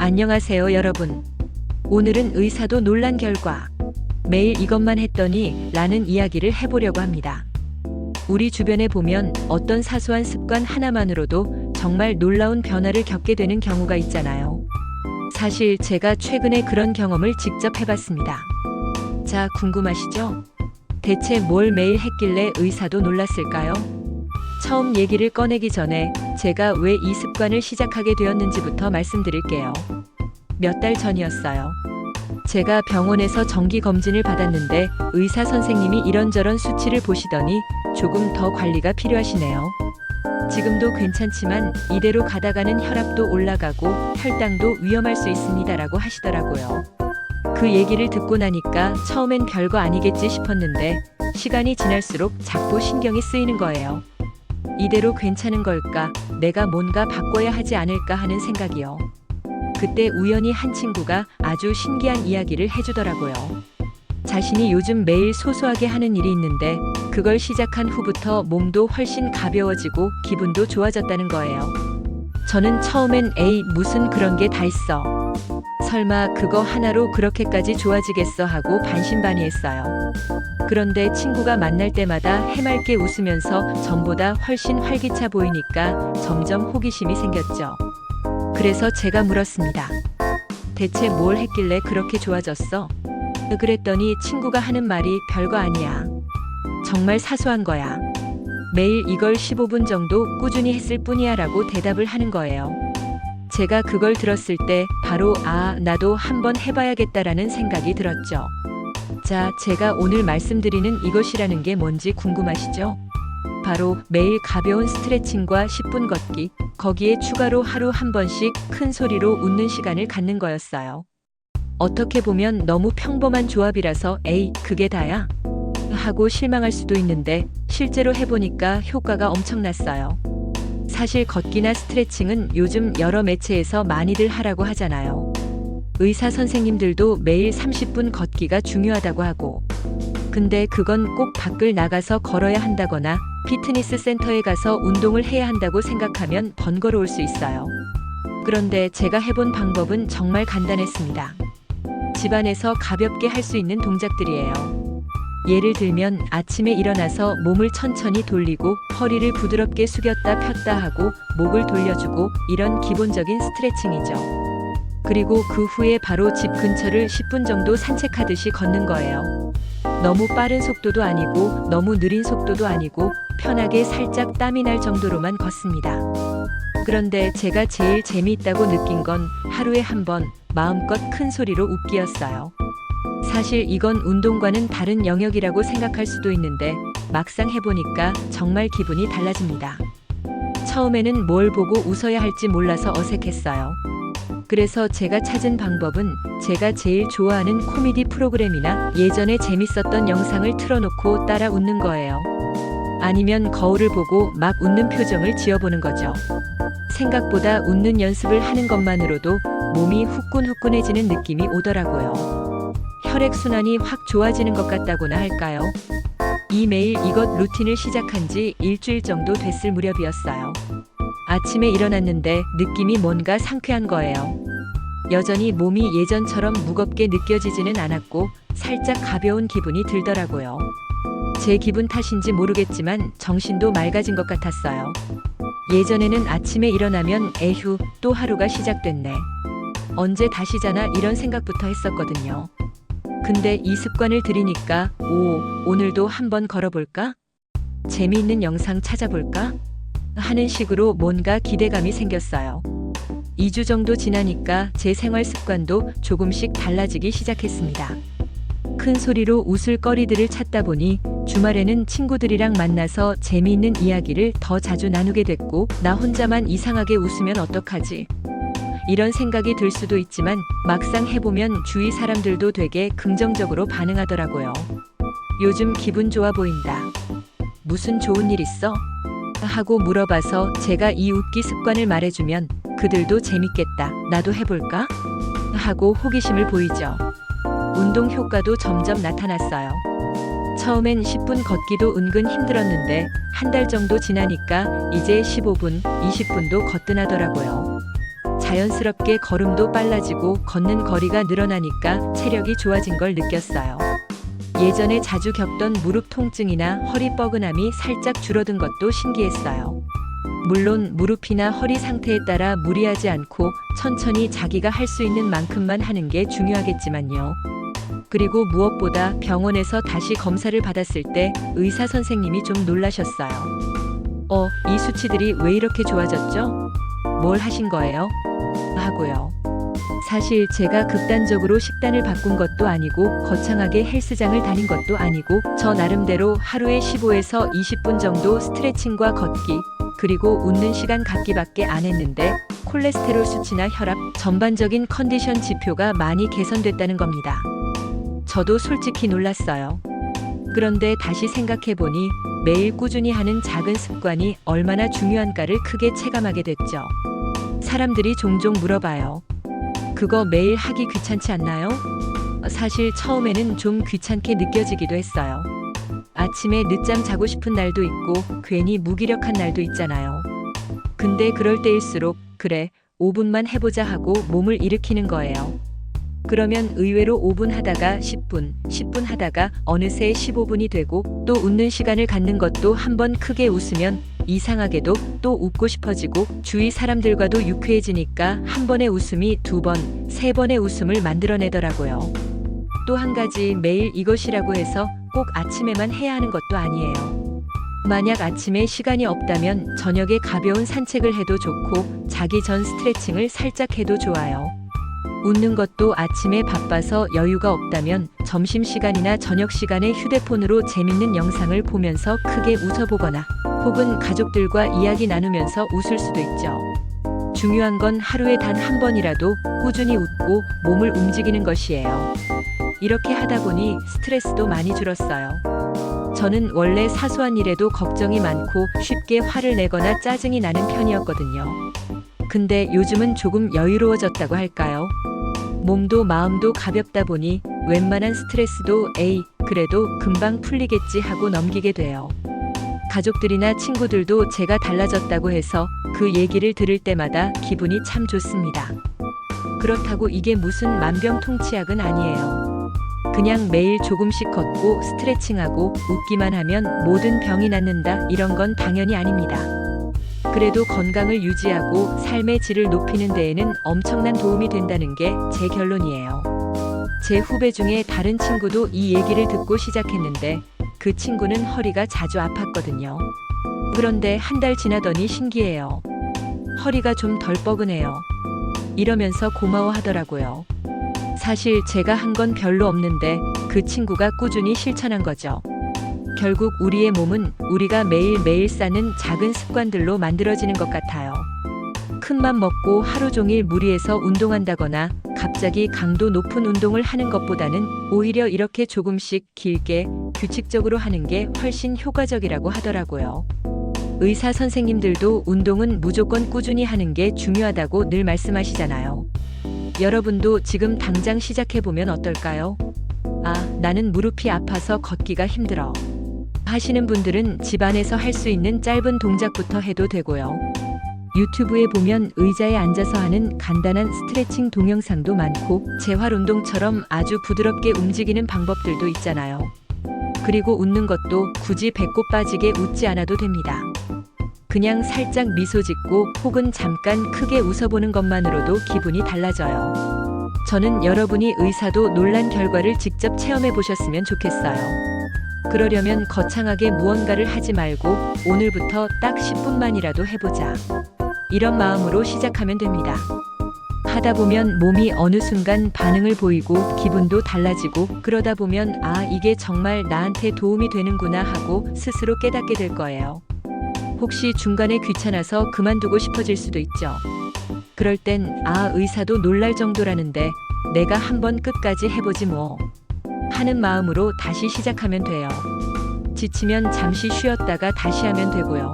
안녕하세요, 여러분. 오늘은 의사도 놀란 결과 매일 이것만 했더니 라는 이야기를 해보려고 합니다. 우리 주변에 보면 어떤 사소한 습관 하나만으로도 정말 놀라운 변화를 겪게 되는 경우가 있잖아요. 사실 제가 최근에 그런 경험을 직접 해봤습니다. 자, 궁금하시죠? 대체 뭘 매일 했길래 의사도 놀랐을까요? 처음 얘기를 꺼내기 전에 제가 왜 이 습관을 시작하게 되었는지부터 말씀드릴게요. 몇 달 전이었어요. 제가 병원에서 정기검진을 받았는데 의사 선생님이 이런저런 수치를 보시더니 조금 더 관리가 필요하시네요. 지금도 괜찮지만 이대로 가다가는 혈압도 올라가고 혈당도 위험할 수 있습니다라고 하시더라고요. 그 얘기를 듣고 나니까 처음엔 별거 아니겠지 싶었는데 시간이 지날수록 자꾸 신경이 쓰이는 거예요. 이대로 괜찮은 걸까? 내가 뭔가 바꿔야 하지 않을까 하는 생각이요. 그때 우연히 한 친구가 아주 신기한 이야기를 해주더라고요. 자신이 요즘 매일 소소하게 하는 일이 있는데 그걸 시작한 후부터 몸도 훨씬 가벼워지고 기분도 좋아졌다는 거예요. 저는 처음엔 에이, 무슨 그런 게 다 있어. 설마 그거 하나로 그렇게까지 좋아지겠어 하고 반신반의했어요. 그런데 친구가 만날 때마다 해맑게 웃으면서 전보다 훨씬 활기차 보이니까 점점 호기심이 생겼죠. 그래서 제가 물었습니다. 대체 뭘 했길래 그렇게 좋아졌어? 그랬더니 친구가 하는 말이 별거 아니야. 정말 사소한 거야. 매일 이걸 15분 정도 꾸준히 했을 뿐이야 라고 대답을 하는 거예요. 제가 그걸 들었을 때 바로 나도 한번 해봐야겠다라는 생각이 들었죠. 자, 제가 오늘 말씀드리는 이것이라는 게 뭔지 궁금하시죠? 바로 매일 가벼운 스트레칭과 10분 걷기, 거기에 추가로 하루 한 번씩 큰 소리로 웃는 시간을 갖는 거였어요. 어떻게 보면 너무 평범한 조합이라서 에이, 그게 다야? 하고 실망할 수도 있는데 실제로 해보니까 효과가 엄청났어요. 사실 걷기나 스트레칭은 요즘 여러 매체에서 많이들 하라고 하잖아요. 의사 선생님들도 매일 30분 걷기가 중요하다고 하고. 근데 그건 꼭 밖을 나가서 걸어야 한다거나 피트니스 센터에 가서 운동을 해야 한다고 생각하면 번거로울 수 있어요. 그런데 제가 해본 방법은 정말 간단했습니다. 집안에서 가볍게 할 수 있는 동작들이에요. 예를 들면 아침에 일어나서 몸을 천천히 돌리고 허리를 부드럽게 숙였다 폈다 하고 목을 돌려주고 이런 기본적인 스트레칭이죠. 그리고 그 후에 바로 집 근처를 10분 정도 산책하듯이 걷는 거예요. 너무 빠른 속도도 아니고 너무 느린 속도도 아니고 편하게 살짝 땀이 날 정도로만 걷습니다. 그런데 제가 제일 재미있다고 느낀 건 하루에 한 번 마음껏 큰 소리로 웃기였어요. 사실 이건 운동과는 다른 영역이라고 생각할 수도 있는데 막상 해보니까 정말 기분이 달라집니다. 처음에는 뭘 보고 웃어야 할지 몰라서 어색했어요. 그래서 제가 찾은 방법은 제가 제일 좋아하는 코미디 프로그램이나 예전에 재밌었던 영상을 틀어놓고 따라 웃는 거예요. 아니면 거울을 보고 막 웃는 표정을 지어보는 거죠. 생각보다 웃는 연습을 하는 것만으로도 몸이 후끈후끈해지는 느낌이 오더라고요. 혈액순환이 확 좋아지는 것 같다고나 할까요? 이 매일 이것 루틴을 시작한 지 일주일 정도 됐을 무렵이었어요. 아침에 일어났는데 느낌이 뭔가 상쾌한 거예요. 여전히 몸이 예전처럼 무겁게 느껴지지는 않았고 살짝 가벼운 기분이 들더라고요. 제 기분 탓인지 모르겠지만 정신도 맑아진 것 같았어요. 예전에는 아침에 일어나면 에휴, 또 하루가 시작됐네. 언제 다시잖아 이런 생각부터 했었거든요. 근데 이 습관을 들이니까 오늘도 한번 걸어볼까? 재미있는 영상 찾아볼까? 하는 식으로 뭔가 기대감이 생겼어요. 2주 정도 지나니까 제 생활 습관도 조금씩 달라지기 시작했습니다. 큰 소리로 웃을 거리들을 찾다 보니 주말에는 친구들이랑 만나서 재미있는 이야기를 더 자주 나누게 됐고 나 혼자만 이상하게 웃으면 어떡하지? 이런 생각이 들 수도 있지만 막상 해보면 주위 사람들도 되게 긍정적으로 반응하더라고요. 요즘 기분 좋아 보인다. 무슨 좋은 일 있어? 하고 물어봐서 제가 이 웃기 습관을 말해주면 그들도 재밌겠다. 나도 해볼까? 하고 호기심을 보이죠. 운동 효과도 점점 나타났어요. 처음엔 10분 걷기도 은근 힘들었는데 한 달 정도 지나니까 이제 15분, 20분도 거뜬하더라고요. 자연스럽게 걸음도 빨라지고 걷는 거리가 늘어나니까 체력이 좋아진 걸 느꼈어요. 예전에 자주 겪던 무릎 통증이나 허리 뻐근함이 살짝 줄어든 것도 신기했어요. 물론 무릎이나 허리 상태에 따라 무리하지 않고 천천히 자기가 할 수 있는 만큼만 하는 게 중요하겠지만요. 그리고 무엇보다 병원에서 다시 검사를 받았을 때 의사 선생님이 좀 놀라셨어요. 이 수치들이 왜 이렇게 좋아졌죠? 뭘 하신 거예요? 하고요. 사실 제가 극단적으로 식단을 바꾼 것도 아니고 거창하게 헬스장을 다닌 것도 아니고 저 나름대로 하루에 15에서 20분 정도 스트레칭과 걷기 그리고 웃는 시간 갖기밖에 안 했는데 콜레스테롤 수치나 혈압, 전반적인 컨디션 지표가 많이 개선됐다는 겁니다. 저도 솔직히 놀랐어요. 그런데 다시 생각해보니 매일 꾸준히 하는 작은 습관이 얼마나 중요한가를 크게 체감하게 됐죠. 사람들이 종종 물어봐요. 그거 매일 하기 귀찮지 않나요? 사실 처음에는 좀 귀찮게 느껴지기도 했어요. 아침에 늦잠 자고 싶은 날도 있고 괜히 무기력한 날도 있잖아요. 근데 그럴 때일수록 그래, 5분만 해보자 하고 몸을 일으키는 거예요. 그러면 의외로 5분 하다가 10분, 10분 하다가 어느새 15분이 되고 또 웃는 시간을 갖는 것도 한번 크게 웃으면 이상하게도 또 웃고 싶어지고 주위 사람들과도 유쾌해지니까 한 번의 웃음이 2번, 3번의 웃음을 만들어내더라고요. 또 한 가지 매일 이것이라고 해서 꼭 아침에만 해야 하는 것도 아니에요. 만약 아침에 시간이 없다면 저녁에 가벼운 산책을 해도 좋고 자기 전 스트레칭을 살짝 해도 좋아요. 웃는 것도 아침에 바빠서 여유가 없다면 점심시간이나 저녁시간에 휴대폰으로 재밌는 영상을 보면서 크게 웃어보거나 혹은 가족들과 이야기 나누면서 웃을 수도 있죠. 중요한 건 하루에 단 한 번이라도 꾸준히 웃고 몸을 움직이는 것이에요. 이렇게 하다 보니 스트레스도 많이 줄었어요. 저는 원래 사소한 일에도 걱정이 많고 쉽게 화를 내거나 짜증이 나는 편이었거든요. 근데 요즘은 조금 여유로워졌다고 할까요? 몸도 마음도 가볍다 보니 웬만한 스트레스도 그래도 금방 풀리겠지 하고 넘기게 돼요. 가족들이나 친구들도 제가 달라졌다고 해서 그 얘기를 들을 때마다 기분이 참 좋습니다. 그렇다고 이게 무슨 만병통치약은 아니에요. 그냥 매일 조금씩 걷고 스트레칭하고 웃기만 하면 모든 병이 낫는다 이런 건 당연히 아닙니다. 그래도 건강을 유지하고 삶의 질을 높이는 데에는 엄청난 도움이 된다는 게 제 결론이에요. 제 후배 중에 다른 친구도 이 얘기를 듣고 시작했는데 그 친구는 허리가 자주 아팠거든요. 그런데 한 달 지나더니 신기해요. 허리가 좀 덜 뻐근해요. 이러면서 고마워하더라고요. 사실 제가 한 건 별로 없는데 그 친구가 꾸준히 실천한 거죠. 결국 우리의 몸은 우리가 매일매일 쌓는 작은 습관들로 만들어지는 것 같아요. 큰맘 먹고 하루 종일 무리해서 운동한다거나 갑자기 강도 높은 운동을 하는 것보다는 오히려 이렇게 조금씩 길게 규칙적으로 하는 게 훨씬 효과적이라고 하더라고요. 의사 선생님들도 운동은 무조건 꾸준히 하는 게 중요하다고 늘 말씀하시잖아요. 여러분도 지금 당장 시작해보면 어떨까요? 나는 무릎이 아파서 걷기가 힘들어. 하시는 분들은 집안에서 할 수 있는 짧은 동작부터 해도 되고요. 유튜브에 보면 의자에 앉아서 하는 간단한 스트레칭 동영상도 많고 재활 운동처럼 아주 부드럽게 움직이는 방법들도 있잖아요. 그리고 웃는 것도 굳이 배꼽 빠지게 웃지 않아도 됩니다. 그냥 살짝 미소 짓고 혹은 잠깐 크게 웃어보는 것만으로도 기분이 달라져요. 저는 여러분이 의사도 놀란 결과를 직접 체험해 보셨으면 좋겠어요. 그러려면 거창하게 무언가를 하지 말고 오늘부터 딱 10분만이라도 해보자. 이런 마음으로 시작하면 됩니다. 하다 보면 몸이 어느 순간 반응을 보이고 기분도 달라지고 그러다 보면 이게 정말 나한테 도움이 되는구나 하고 스스로 깨닫게 될 거예요. 혹시 중간에 귀찮아서 그만두고 싶어질 수도 있죠. 그럴 땐 의사도 놀랄 정도라는데 내가 한번 끝까지 해보지 뭐 하는 마음으로 다시 시작하면 돼요. 지치면 잠시 쉬었다가 다시 하면 되고요.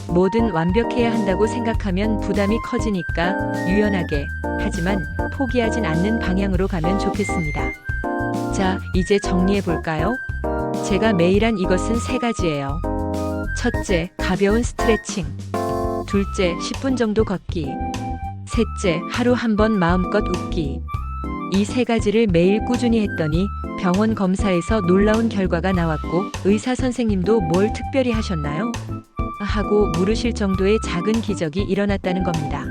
뭐든 완벽해야 한다고 생각하면 부담이 커지니까 유연하게 하지만 포기하진 않는 방향으로 가면 좋겠습니다. 자, 이제 정리해 볼까요? 제가 매일 한 이것은 3가지예요. 첫째, 가벼운 스트레칭. 둘째, 10분 정도 걷기. 셋째, 하루 한 번 마음껏 웃기. 이 세 가지를 매일 꾸준히 했더니 병원 검사에서 놀라운 결과가 나왔고 의사 선생님도 뭘 특별히 하셨나요? 하고 물으실 정도의 작은 기적이 일어났다는 겁니다.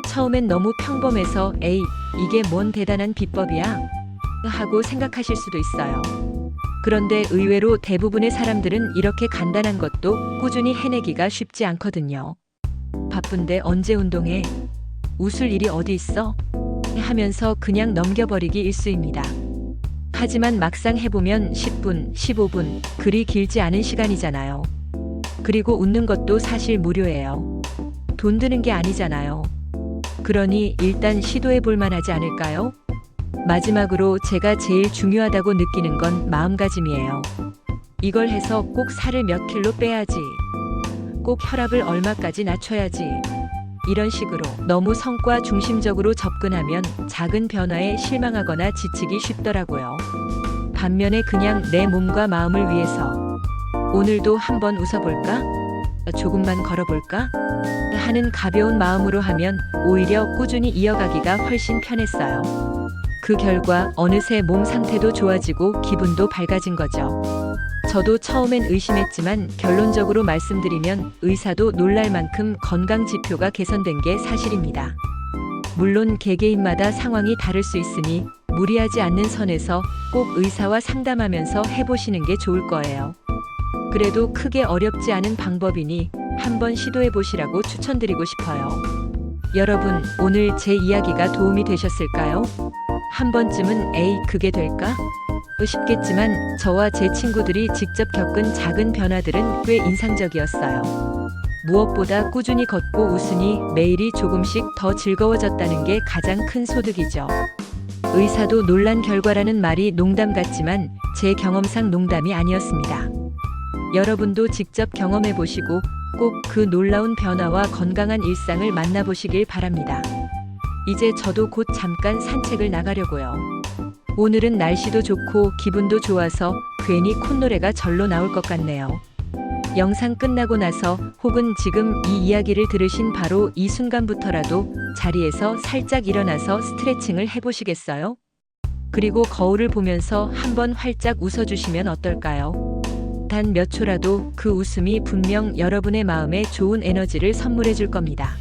처음엔 너무 평범해서 에이, 이게 뭔 대단한 비법이야? 하고 생각하실 수도 있어요. 그런데 의외로 대부분의 사람들은 이렇게 간단한 것도 꾸준히 해내기가 쉽지 않거든요. 바쁜데 언제 운동해? 웃을 일이 어디 있어? 하면서 그냥 넘겨버리기 일쑤입니다. 하지만 막상 해보면 10분, 15분, 그리 길지 않은 시간이잖아요. 그리고 웃는 것도 사실 무료예요. 돈 드는 게 아니잖아요. 그러니 일단 시도해 볼 만하지 않을까요? 마지막으로 제가 제일 중요하다고 느끼는 건 마음가짐이에요. 이걸 해서 꼭 살을 몇 킬로 빼야지. 꼭 혈압을 얼마까지 낮춰야지. 이런 식으로 너무 성과 중심적으로 접근하면 작은 변화에 실망하거나 지치기 쉽더라고요. 반면에 그냥 내 몸과 마음을 위해서 오늘도 한번 웃어볼까? 조금만 걸어볼까? 하는 가벼운 마음으로 하면 오히려 꾸준히 이어가기가 훨씬 편했어요. 그 결과 어느새 몸 상태도 좋아지고 기분도 밝아진 거죠. 저도 처음엔 의심했지만 결론적으로 말씀드리면 의사도 놀랄 만큼 건강 지표가 개선된 게 사실입니다. 물론 개개인마다 상황이 다를 수 있으니 무리하지 않는 선에서 꼭 의사와 상담하면서 해보시는 게 좋을 거예요. 그래도 크게 어렵지 않은 방법이니 한번 시도해 보시라고 추천드리고 싶어요. 여러분, 오늘 제 이야기가 도움이 되셨을까요? 한 번쯤은 에이, 그게 될까? 싶겠지만 저와 제 친구들이 직접 겪은 작은 변화들은 꽤 인상적이었어요. 무엇보다 꾸준히 걷고 웃으니 매일이 조금씩 더 즐거워졌다는 게 가장 큰 소득이죠. 의사도 놀란 결과라는 말이 농담 같지만 제 경험상 농담이 아니었습니다. 여러분도 직접 경험해 보시고 꼭 그 놀라운 변화와 건강한 일상을 만나보시길 바랍니다. 이제 저도 곧 잠깐 산책을 나가려고요. 오늘은 날씨도 좋고 기분도 좋아서 괜히 콧노래가 절로 나올 것 같네요. 영상 끝나고 나서 혹은 지금 이 이야기를 들으신 바로 이 순간부터라도 자리에서 살짝 일어나서 스트레칭을 해보시겠어요? 그리고 거울을 보면서 한번 활짝 웃어주시면 어떨까요? 단 몇 초라도 그 웃음이 분명 여러분의 마음에 좋은 에너지를 선물해 줄 겁니다.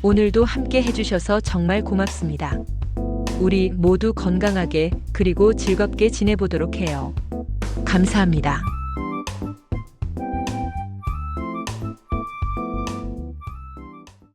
오늘도 함께 해주셔서 정말 고맙습니다. 우리 모두 건강하게 그리고 즐겁게 지내보도록 해요. 감사합니다.